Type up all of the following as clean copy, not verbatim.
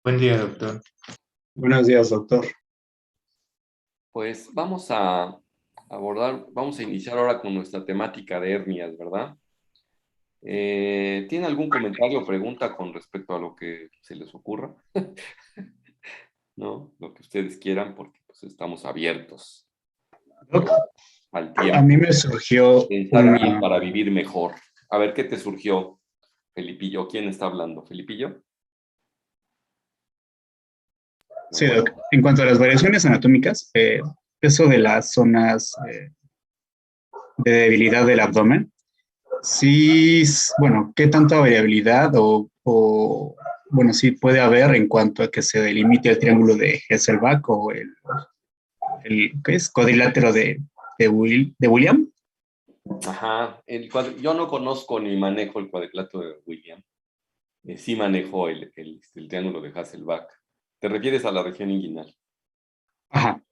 Buen día, doctor. Buenos días, doctor. Pues vamos a vamos a iniciar ahora con nuestra temática de hernias, ¿verdad? ¿Tiene algún comentario o pregunta con respecto a lo que se les ocurra? ¿No? Lo que ustedes quieran, porque pues, estamos abiertos Doc, al a mí tiempo. me surgió Pensar bien una... para vivir mejor. A ver, ¿qué te surgió, Felipillo? ¿Quién está hablando? ¿Felipillo? Sí, Doc. En cuanto a las variaciones anatómicas, eso de las zonas de debilidad del abdomen, sí, bueno, ¿qué tanta variabilidad bueno, sí puede haber en cuanto a que se delimite el triángulo de Hesselbach o ¿qué es? Cuadrilátero de William? Ajá. Yo no conozco ni manejo el cuadrilátero de William. Sí manejo el triángulo de Hasselbalch. ¿Te refieres a la región inguinal? Ajá,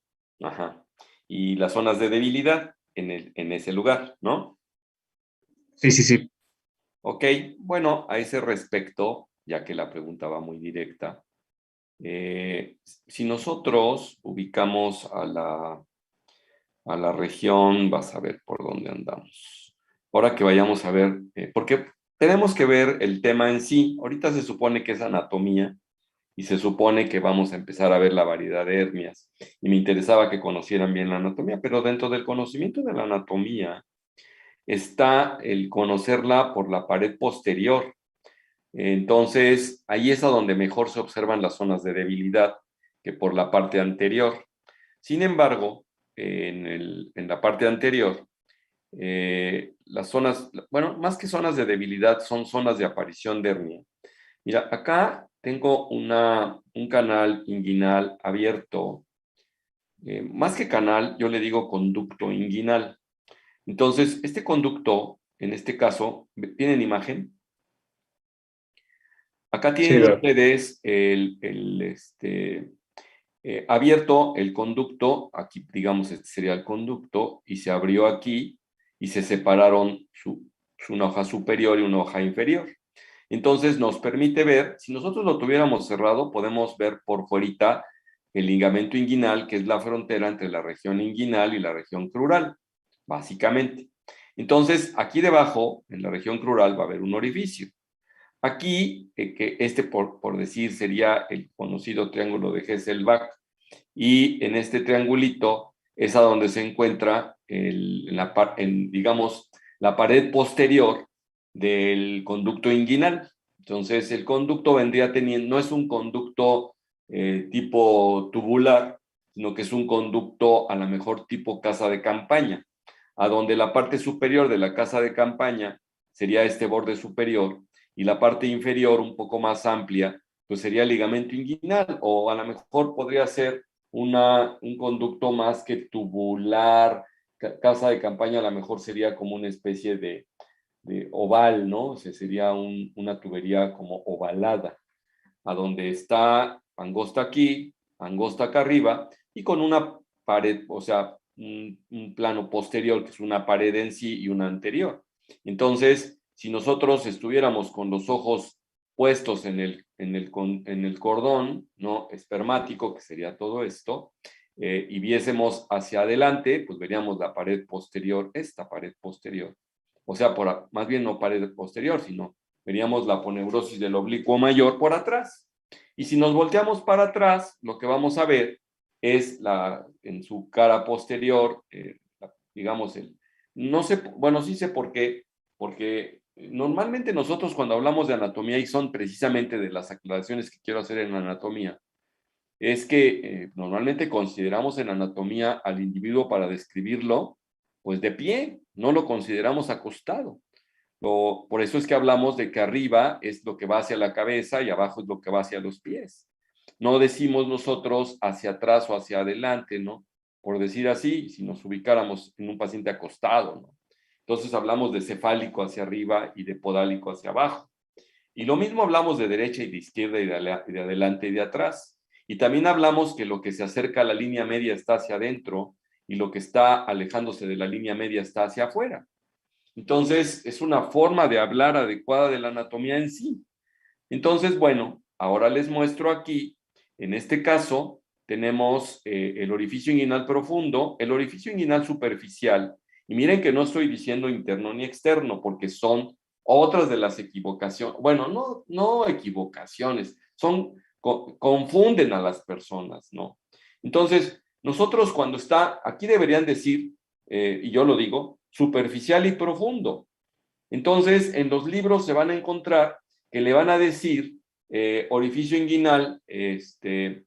Ajá. Y las zonas de debilidad en ese lugar, ¿no? sí, sí, sí. Ok, bueno, a ese respecto, ya que la pregunta va muy directa, si nosotros ubicamos a la región, vas a ver por dónde andamos. Ahora que vayamos a ver, porque tenemos que ver el tema en sí. Ahorita se supone que es anatomía y se supone que vamos a empezar a ver la variedad de hernias. Y me interesaba que conocieran bien la anatomía, pero dentro del conocimiento de la anatomía está el conocerla por la pared posterior. Entonces, ahí es a donde mejor se observan las zonas de debilidad que por la parte anterior. Sin embargo, en la parte anterior, las zonas, bueno, más que zonas de debilidad, son zonas de aparición de hernia. Mira, acá tengo un canal inguinal abierto. Más que canal, yo le digo conducto inguinal. Entonces, este conducto, en este caso, ¿tienen imagen? Acá Sí, tienen Doc. ustedes abierto el conducto, aquí digamos este sería el conducto, y se abrió aquí y se separaron una hoja superior y una hoja inferior. Entonces nos permite ver, si nosotros lo tuviéramos cerrado, podemos ver por fuerita el ligamento inguinal, que es la frontera entre la región inguinal y la región crural, básicamente. Entonces, aquí debajo, en la región crural, va a haber un orificio. Aquí, que por decir, sería el conocido triángulo de Hesselbach, y en este triangulito es a donde se encuentra, digamos, la pared posterior del conducto inguinal. Entonces, el conducto vendría teniendo, no es un conducto tipo tubular, sino que es un conducto a lo mejor tipo casa de campaña, a donde la parte superior de la casa de campaña sería este borde superior y la parte inferior un poco más amplia, pues sería el ligamento inguinal, o a lo mejor podría ser un conducto más que tubular. Casa de campaña a lo mejor sería como una especie de oval, ¿no? O sea, sería una tubería como ovalada, a donde está angosta aquí, angosta acá arriba, y con una pared, o sea, un plano posterior, que es una pared en sí y una anterior. Entonces, si nosotros estuviéramos con los ojos puestos en el cordón, ¿no? Espermático, que sería todo esto, y viésemos hacia adelante, pues veríamos la pared posterior, esta pared posterior. O sea, más bien no pared posterior, sino veríamos la aponeurosis del oblicuo mayor por atrás. Y si nos volteamos para atrás, lo que vamos a ver es en su cara posterior, digamos, no sé, bueno, sí sé por qué, porque normalmente nosotros cuando hablamos de anatomía, y son precisamente de las aclaraciones que quiero hacer en anatomía, es que normalmente consideramos en anatomía al individuo para describirlo, pues de pie, no lo consideramos acostado. Por eso es que hablamos de que arriba es lo que va hacia la cabeza y abajo es lo que va hacia los pies. No decimos nosotros hacia atrás o hacia adelante, ¿no? Por decir así, si nos ubicáramos en un paciente acostado, ¿no? Entonces hablamos de cefálico hacia arriba y de podálico hacia abajo. Y lo mismo hablamos de derecha y de izquierda y de adelante y de atrás. Y también hablamos que lo que se acerca a la línea media está hacia adentro y lo que está alejándose de la línea media está hacia afuera. Entonces, es una forma de hablar adecuada de la anatomía en sí. Entonces, bueno, ahora les muestro aquí, en este caso, tenemos el orificio inguinal profundo, el orificio inguinal superficial, y miren que no estoy diciendo interno ni externo, porque son otras de las equivocaciones, bueno, no equivocaciones, confunden a las personas, ¿no? Entonces, nosotros cuando está, aquí deberían decir, y yo lo digo, superficial y profundo. Entonces, en los libros se van a encontrar que le van a decir orificio inguinal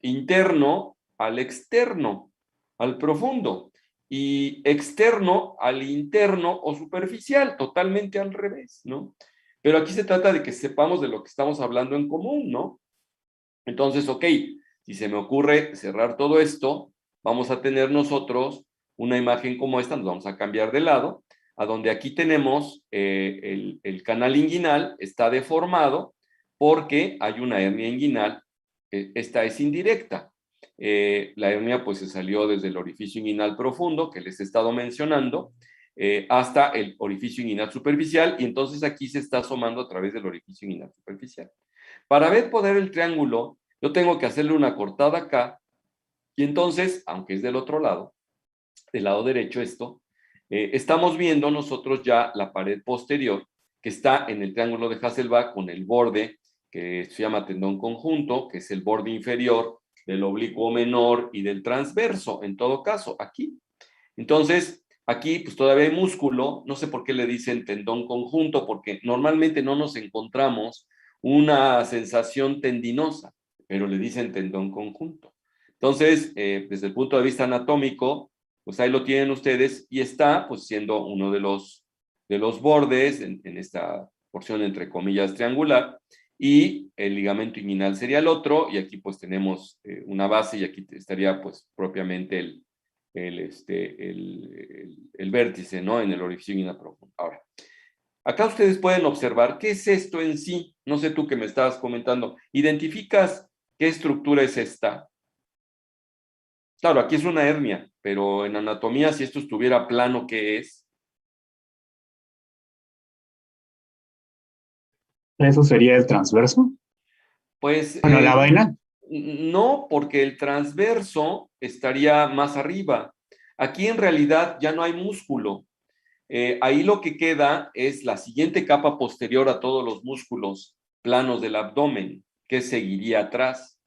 interno al externo, al profundo, y externo al interno o superficial, totalmente al revés, ¿no? Pero aquí se trata de que sepamos de lo que estamos hablando en común, ¿no? Entonces, ok, si se me ocurre cerrar todo esto, vamos a tener nosotros una imagen como esta, nos vamos a cambiar de lado, a donde aquí tenemos el canal inguinal, está deformado porque hay una hernia inguinal, esta es indirecta. La hernia pues se salió desde el orificio inguinal profundo, que les he estado mencionando, hasta el orificio inguinal superficial, y entonces aquí se está asomando a través del orificio inguinal superficial. Para ver poder el triángulo, yo tengo que hacerle una cortada acá, y entonces, aunque es del otro lado, del lado derecho esto, estamos viendo nosotros ya la pared posterior que está en el triángulo de Hasselbalch con el borde que se llama tendón conjunto, que es el borde inferior del oblicuo menor y del transverso, en todo caso, aquí. Entonces, aquí pues todavía hay músculo, no sé por qué le dicen tendón conjunto, porque normalmente no nos encontramos una sensación tendinosa, pero le dicen tendón conjunto. Entonces, desde el punto de vista anatómico, pues ahí lo tienen ustedes y está pues siendo uno de los bordes en esta porción entre comillas triangular, y el ligamento inguinal sería el otro, y aquí pues tenemos una base, y aquí estaría pues propiamente el vértice, ¿no? En el orificio inguinal profundo. Ahora, acá ustedes pueden observar qué es esto en sí. No sé tú que me estabas comentando. ¿Identificas qué estructura es esta? Claro, aquí es una hernia, pero en anatomía, si esto estuviera plano, ¿qué es? ¿Eso sería el transverso? Pues Bueno, la vaina. no, porque el transverso estaría más arriba. Aquí en realidad ya no hay músculo. Ahí lo que queda es la siguiente capa posterior a todos los músculos planos del abdomen, que seguiría atrás.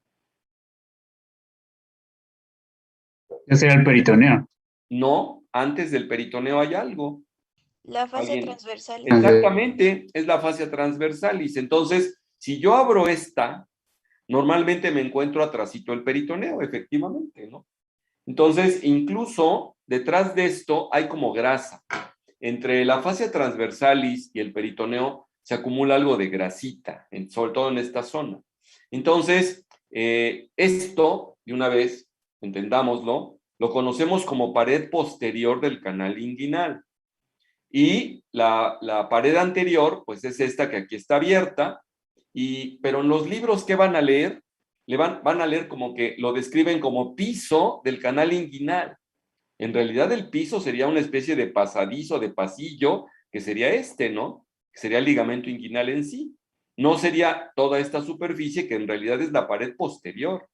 Ese sería el peritoneo. No, antes del peritoneo hay algo. La fascia ¿Alguien? transversalis. Exactamente, es la fascia transversalis. Entonces, si yo abro esta, normalmente me encuentro atrásito el peritoneo, efectivamente, ¿no? Entonces, incluso detrás de esto hay como grasa. Entre la fascia transversalis y el peritoneo se acumula algo de grasita, sobre todo en esta zona. Entonces, esto, de una vez, entendámoslo, lo conocemos como pared posterior del canal inguinal. Y la pared anterior, pues es esta que aquí está abierta, pero en los libros que van a leer, van a leer como que lo describen como piso del canal inguinal. En realidad el piso sería una especie de pasadizo, de pasillo, que sería ¿no? Que sería el ligamento inguinal en sí. No sería toda esta superficie que en realidad es la pared posterior.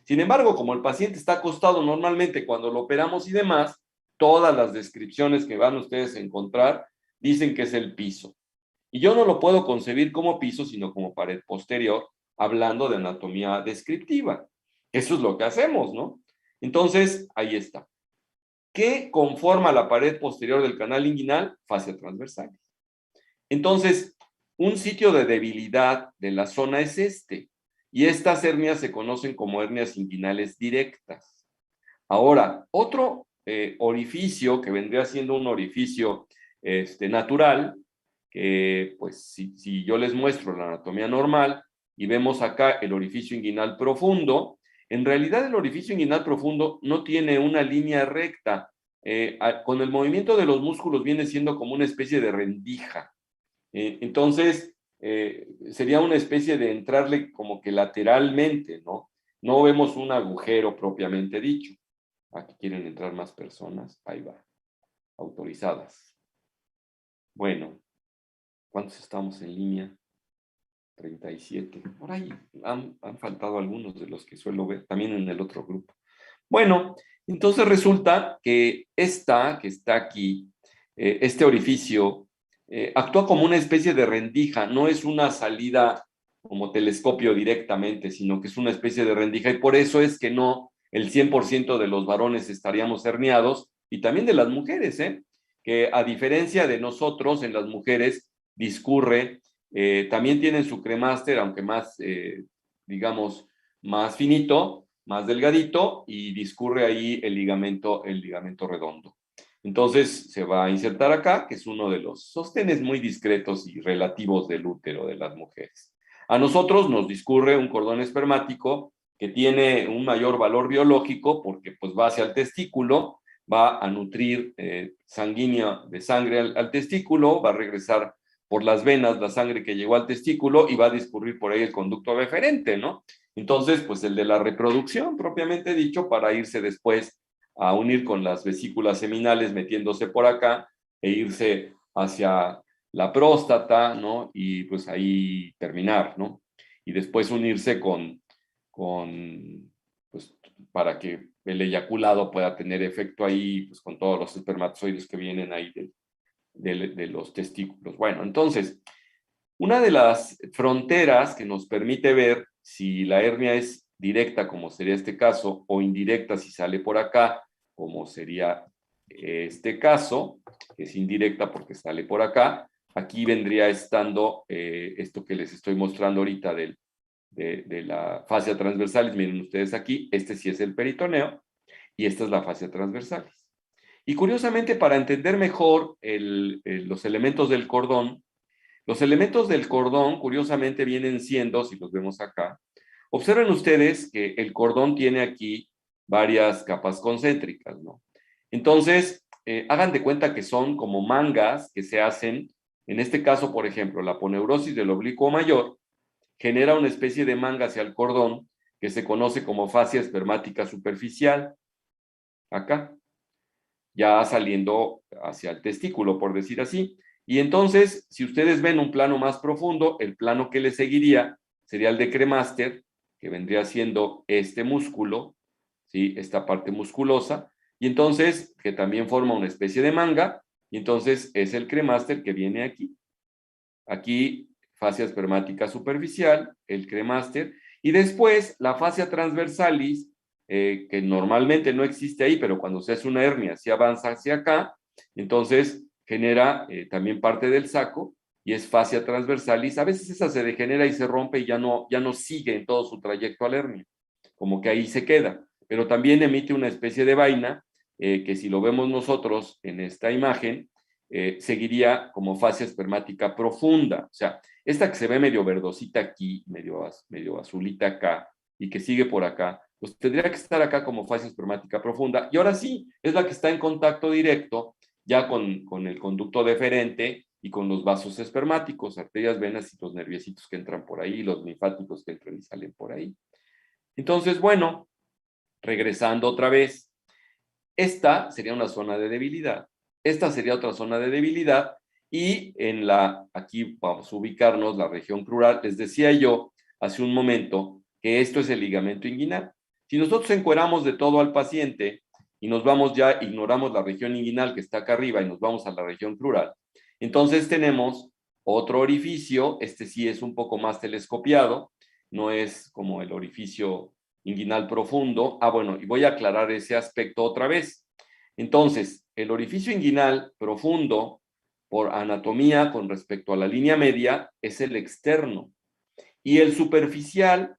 Sin embargo, como el paciente está acostado normalmente cuando lo operamos y demás, todas las descripciones que van ustedes a encontrar dicen que es el piso. Y yo no lo puedo concebir como piso, sino como pared posterior, hablando de anatomía descriptiva. Eso es lo que hacemos, ¿no? Entonces, ahí está. ¿Qué conforma la pared posterior del canal inguinal? Fascia transversal. Entonces, un sitio de debilidad de la zona es este. Y estas hernias se conocen como hernias inguinales directas. Ahora, otro orificio que vendría siendo un orificio natural, que pues si yo les muestro la anatomía normal y vemos acá el orificio inguinal profundo, en realidad el orificio inguinal profundo no tiene una línea recta. Con el movimiento de los músculos viene siendo como una especie de rendija. Entonces, sería una especie de entrarle como que lateralmente, ¿no? No vemos un agujero propiamente dicho. Aquí quieren entrar más personas. Ahí va. Autorizadas. Bueno, ¿cuántos estamos en línea? 37. Por ahí han faltado algunos de los que suelo ver, también en el otro grupo. Bueno, entonces resulta que esta que está aquí, este orificio, actúa como una especie de rendija, no es una salida como telescopio directamente, sino que es una especie de rendija, y por eso es que no el 100% de los varones estaríamos herniados, y también de las mujeres, que a diferencia de nosotros, en las mujeres discurre, también tienen su cremaster, aunque más, digamos, más finito, más delgadito, y discurre ahí el ligamento redondo. Entonces se va a insertar acá, que es uno de los sostenes muy discretos y relativos del útero de las mujeres. A nosotros nos discurre un cordón espermático que tiene un mayor valor biológico porque pues va hacia el testículo, va a nutrir sanguínea de sangre al testículo, va a regresar por las venas la sangre que llegó al testículo y va a discurrir por ahí el conducto deferente, ¿no? Entonces, pues el de la reproducción, propiamente dicho, para irse después a unir con las vesículas seminales metiéndose por acá e irse hacia la próstata, ¿no? Y pues ahí terminar, ¿no? Y después unirse pues, para que el eyaculado pueda tener efecto ahí, pues con todos los espermatozoides que vienen ahí de los testículos. Bueno, entonces, una de las fronteras que nos permite ver si la hernia es directa, como sería este caso, o indirecta si sale por acá, como sería este caso, que es indirecta porque sale por acá, aquí vendría estando esto que les estoy mostrando ahorita de la fascia transversalis. Miren ustedes aquí, este sí es el peritoneo y esta es la fascia transversalis. Y curiosamente, para entender mejor los elementos del cordón, curiosamente, vienen siendo, si los vemos acá, observen ustedes que el cordón tiene aquí varias capas concéntricas, ¿no? Entonces, hagan de cuenta que son como mangas que se hacen, en este caso, por ejemplo, la aponeurosis del oblicuo mayor genera una especie de manga hacia el cordón que se conoce como fascia espermática superficial, acá, ya saliendo hacia el testículo, por decir así. Y entonces, si ustedes ven un plano más profundo, el plano que le seguiría sería el de cremaster, que vendría siendo este músculo, ¿sí? Esta parte musculosa, y entonces, que también forma una especie de manga, y entonces es el cremaster que viene aquí. Aquí, fascia espermática superficial, el cremaster, y después la fascia transversalis, que normalmente no existe ahí, pero cuando se hace una hernia se avanza hacia acá, entonces genera también parte del saco y es fascia transversalis. A veces esa se degenera y se rompe y ya no sigue en todo su trayecto a la hernia, como que ahí se queda, pero también emite una especie de vaina que si lo vemos nosotros en esta imagen, seguiría como fascia espermática profunda. O sea, esta que se ve medio verdosita aquí, medio azulita acá, y que sigue por acá, pues tendría que estar acá como fascia espermática profunda. Y ahora sí, es la que está en contacto directo ya con el conducto deferente y con los vasos espermáticos, arterias, venas y los nerviecitos que entran por ahí, los linfáticos que entran y salen por ahí. Entonces, bueno, regresando otra vez, esta sería una zona de debilidad, esta sería otra zona de debilidad, y aquí vamos a ubicarnos la región crural. Les decía yo hace un momento que esto es el ligamento inguinal. Si nosotros encueramos de todo al paciente y nos vamos ya, ignoramos la región inguinal que está acá arriba y nos vamos a la región crural, entonces tenemos otro orificio, este sí es un poco más telescopiado, no es como el orificio inguinal profundo. Bueno, y voy a aclarar ese aspecto otra vez. Entonces, el orificio inguinal profundo, por anatomía con respecto a la línea media, es el externo. Y el superficial,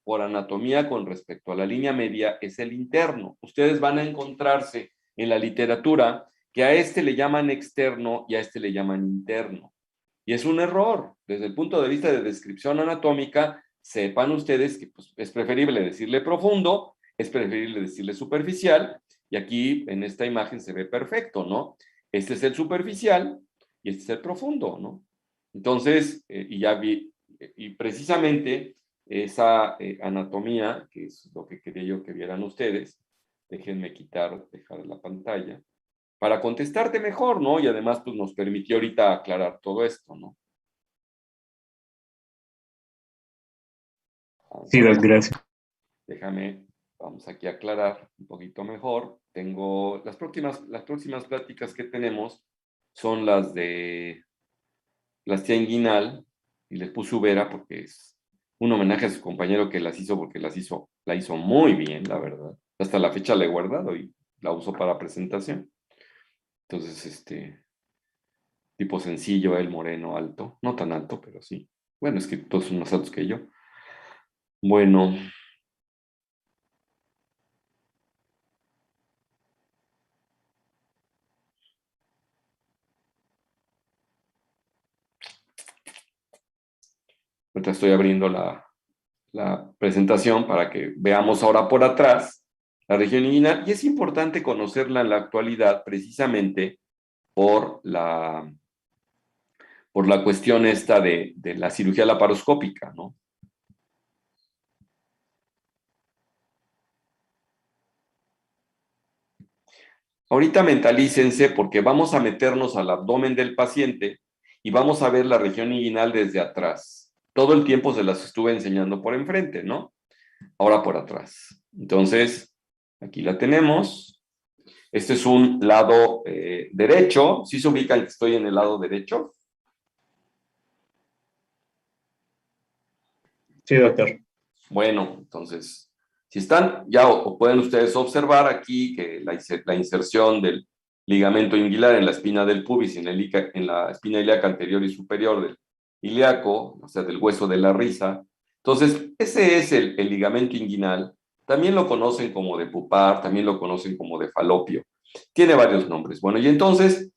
por anatomía con respecto a la línea media, es el interno. Ustedes van a encontrarse en la literatura que a este le llaman externo y a este le llaman interno. Y es un error. Desde el punto de vista de descripción anatómica, sepan ustedes que pues, es preferible decirle profundo, es preferible decirle superficial, y aquí en esta imagen se ve perfecto, ¿no? Este es el superficial y este es el profundo, ¿no? Entonces, y precisamente esa anatomía, que es lo que quería yo que vieran ustedes, déjenme dejar la pantalla, para contestarte mejor, ¿no? Y además, pues nos permitió ahorita aclarar todo esto, ¿no? Sí, doc, gracias. Déjame, vamos aquí a aclarar un poquito mejor. Tengo las próximas pláticas que tenemos son las de la tía Inguinal, y les puse Ubera porque es un homenaje a su compañero que las hizo porque la hizo muy bien, la verdad. Hasta la fecha la he guardado y la uso para presentación. Entonces, tipo sencillo, el moreno, alto. No tan alto, pero sí. Bueno, es que todos son más altos que yo. Bueno, ahorita estoy abriendo la presentación para que veamos ahora por atrás la región inguinal. Y es importante conocerla en la actualidad precisamente por la cuestión esta de la cirugía laparoscópica, ¿no? Ahorita mentalícense porque vamos a meternos al abdomen del paciente y vamos a ver la región inguinal desde atrás. Todo el tiempo se las estuve enseñando por enfrente, ¿no? Ahora por atrás. Entonces, aquí la tenemos. Este es un lado derecho. ¿Sí se ubican que estoy en el lado derecho? Sí, doctor. Bueno, entonces, si están, ya o pueden ustedes observar aquí que la inserción del ligamento inguilar en la espina del pubis, en la espina ilíaca anterior y superior del ilíaco, o sea, del hueso de la risa. Entonces, ese es el ligamento inguinal. También lo conocen como de pupar, también lo conocen como de falopio. Tiene varios nombres. Bueno, y entonces,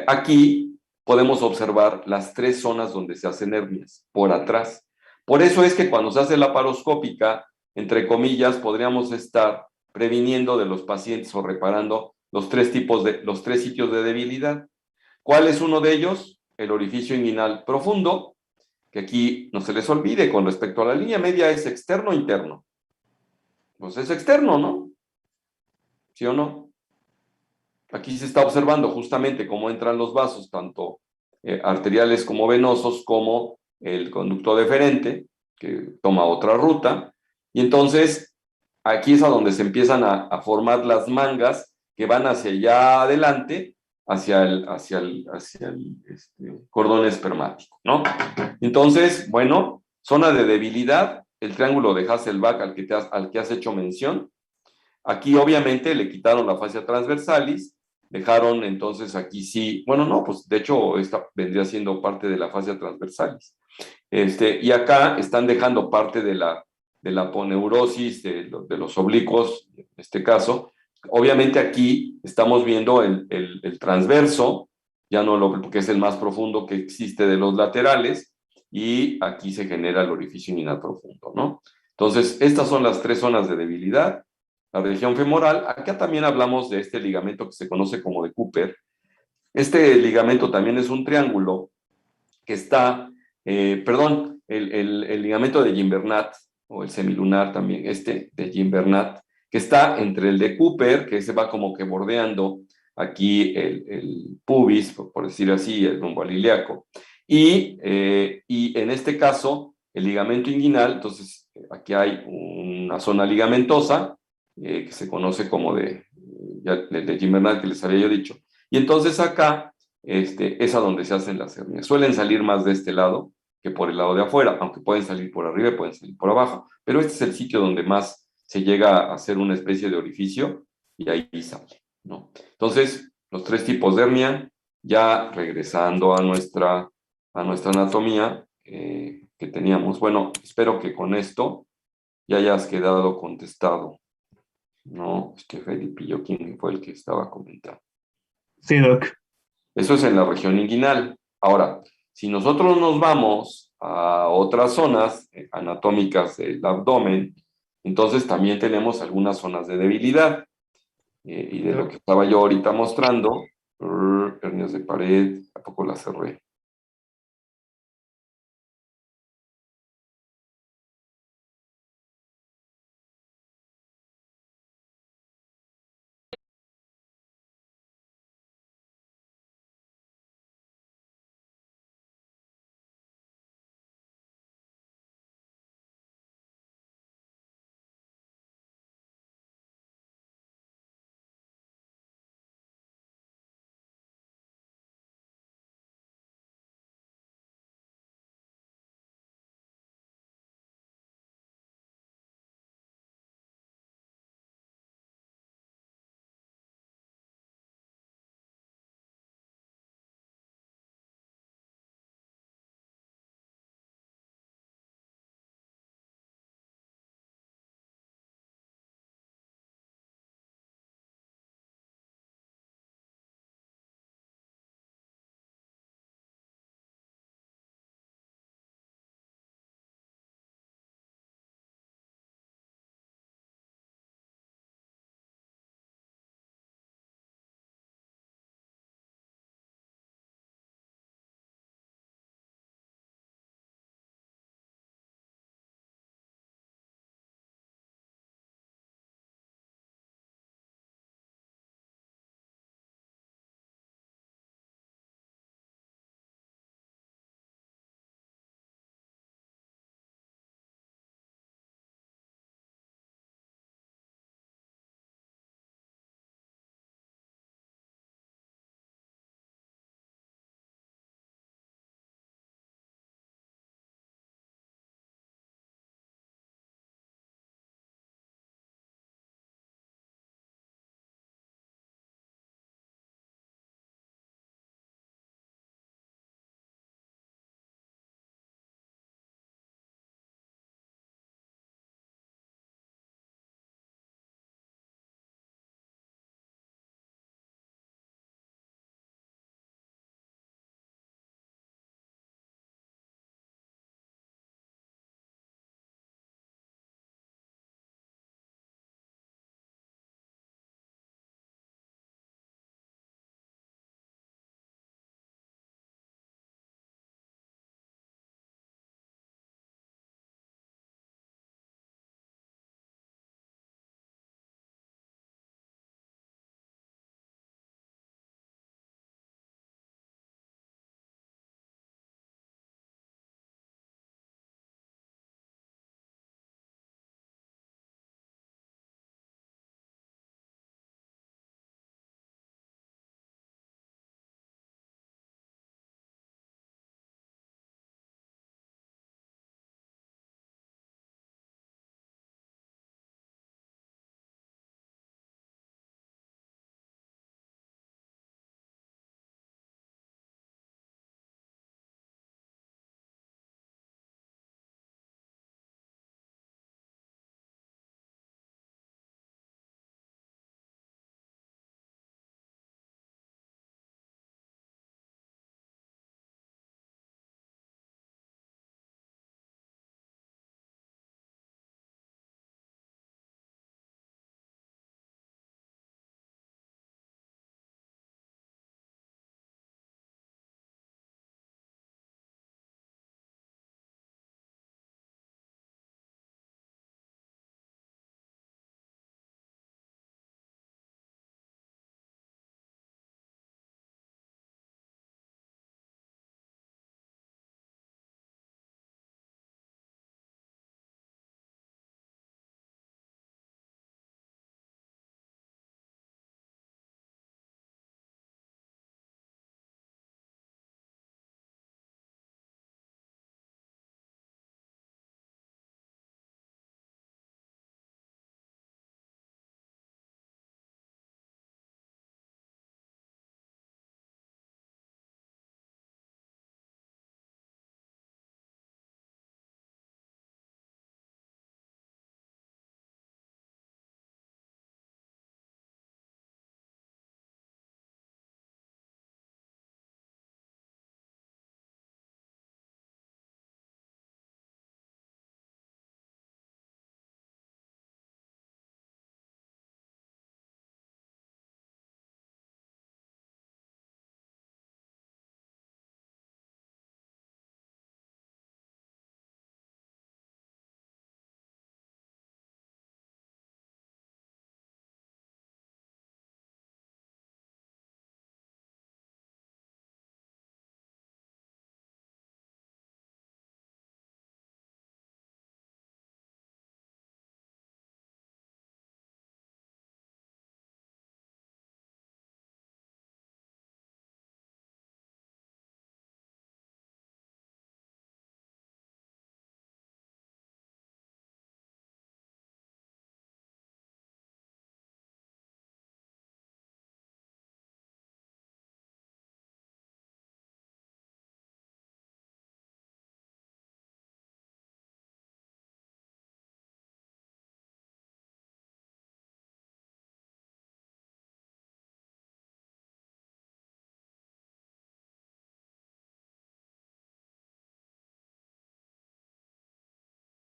aquí podemos observar las tres zonas donde se hacen hernias, por atrás. Por eso es que cuando se hace la paroscópica, entre comillas, podríamos estar previniendo de los pacientes o reparando los tres sitios de debilidad. ¿Cuál es uno de ellos? El orificio inguinal profundo, que aquí no se les olvide, con respecto a la línea media, ¿es externo o interno? Pues es externo, ¿no? ¿Sí o no? Aquí se está observando justamente cómo entran los vasos, tanto arteriales como venosos, como el conducto deferente, que toma otra ruta. Y entonces, aquí es a donde se empiezan a formar las mangas que van hacia allá adelante, hacia el cordón espermático, ¿no? Entonces, bueno, zona de debilidad, el triángulo de Hasselbalch al que has hecho mención. Aquí obviamente le quitaron la fascia transversalis, dejaron entonces aquí sí, bueno, no, pues de hecho esta vendría siendo parte de la fascia transversalis. Y acá están dejando parte de la aponeurosis de los oblicuos, en este caso. Obviamente aquí estamos viendo el transverso, ya no porque es el más profundo que existe de los laterales, y aquí se genera el orificio inguinal profundo, ¿no? Entonces, estas son las tres zonas de debilidad. La región femoral, acá también hablamos de este ligamento que se conoce como de Cooper. Este ligamento también es un triángulo que está, perdón, el ligamento de Gimbernat, o el semilunar también, de Gimbernat, que está entre el de Cooper, que se va como que bordeando aquí el pubis, por decir así, el rumbo al ilíaco, y en este caso, el ligamento inguinal, entonces aquí hay una zona ligamentosa, que se conoce como de Gimbernat, que les había yo dicho, y entonces acá es a donde se hacen las hernias. Suelen salir más de este lado que por el lado de afuera, aunque pueden salir por arriba y pueden salir por abajo, pero este es el sitio donde más se llega a hacer una especie de orificio y ahí sale, ¿no? Entonces, los tres tipos de hernia, ya regresando a nuestra anatomía que teníamos. Bueno, espero que con esto ya hayas quedado contestado, ¿no? Felipe, yo quién fue el que estaba comentando. Sí, doc. Eso es en la región inguinal. Ahora, si nosotros nos vamos a otras zonas anatómicas del abdomen, entonces también tenemos algunas zonas de debilidad. Y de lo que estaba yo ahorita mostrando, hernias de pared, ¿a poco la cerré?